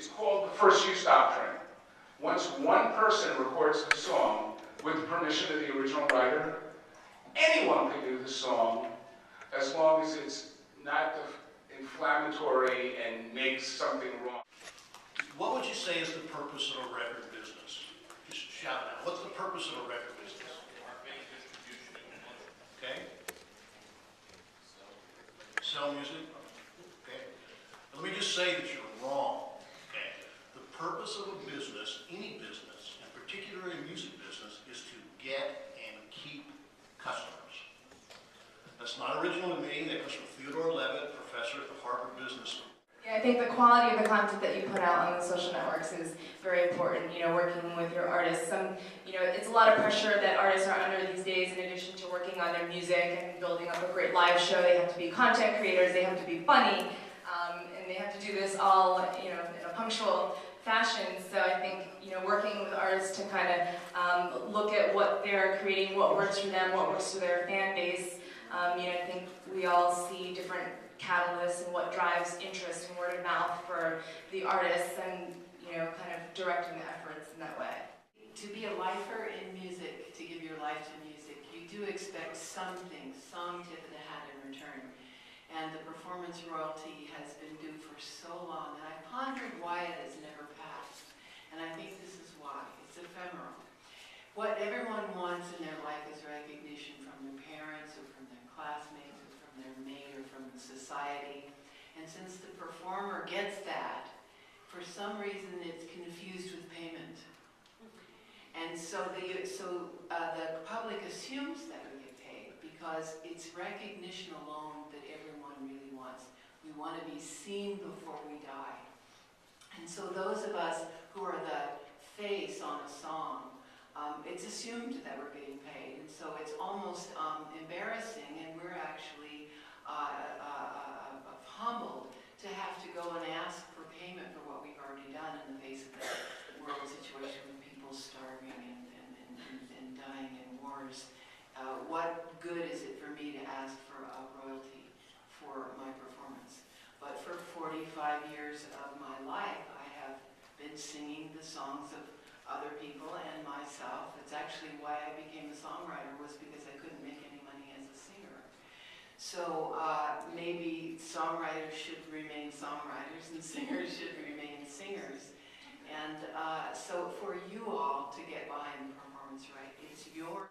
It's called the first use doctrine. Once one person records the song with the permission of the original writer, anyone can do the song as long as it's not inflammatory and makes something wrong. What would you say is the purpose of a record business? Just shout it out. What's the purpose of a record business? Okay. Sell music? Okay. Let me just say that you're wrong. Okay. The purpose of a business, any business, and particularly a music business, is to get and keep customers. That's not original to me. That comes from Theodore Levitt, professor at the Harvard Business School. Yeah, I think the quality of the content that you put out on the social networks is very important, you know, working with your artists. It's a lot of pressure that artists are under these days in addition to working on their music and building up a great live show. They have to be content creators, they have to be funny, and they have to do this all, in a punctual fashion. So I think, working with artists to kind of look at what they're creating, what works for them, what works for their fan base. I think we all see different catalysts and what drives interest and word of mouth for the artists, and kind of directing the efforts in that way. To be a lifer in music, to give your life to music, you do expect something, some tip of the hat in return. And the performance royalty has been due for so long, and I pondered why it has never passed. And I think this is why. It's ephemeral. What everyone wants in their life is recognition from their parents or from their classmates or from their mate or from society. And since the performer gets that, for some reason it's confused with payment. And so the public assumes that we get paid because it's recognition alone that everyone really wants. We want to be seen before we die. And so those of us who are the face on a song, it's assumed that we're getting paid, and so it's almost embarrassing, and we're actually humbled to have to go and ask for payment for what we've already done in the face of the world situation with people starving and dying in wars. What good is it for me to ask for a royalty for my performance? But for 45 years of my life, I have been singing the songs of other people and myself. It's actually why I became a songwriter, was because I couldn't make any money as a singer. So maybe songwriters should remain songwriters and singers should remain singers. And so for you all to get behind the performance right, it's your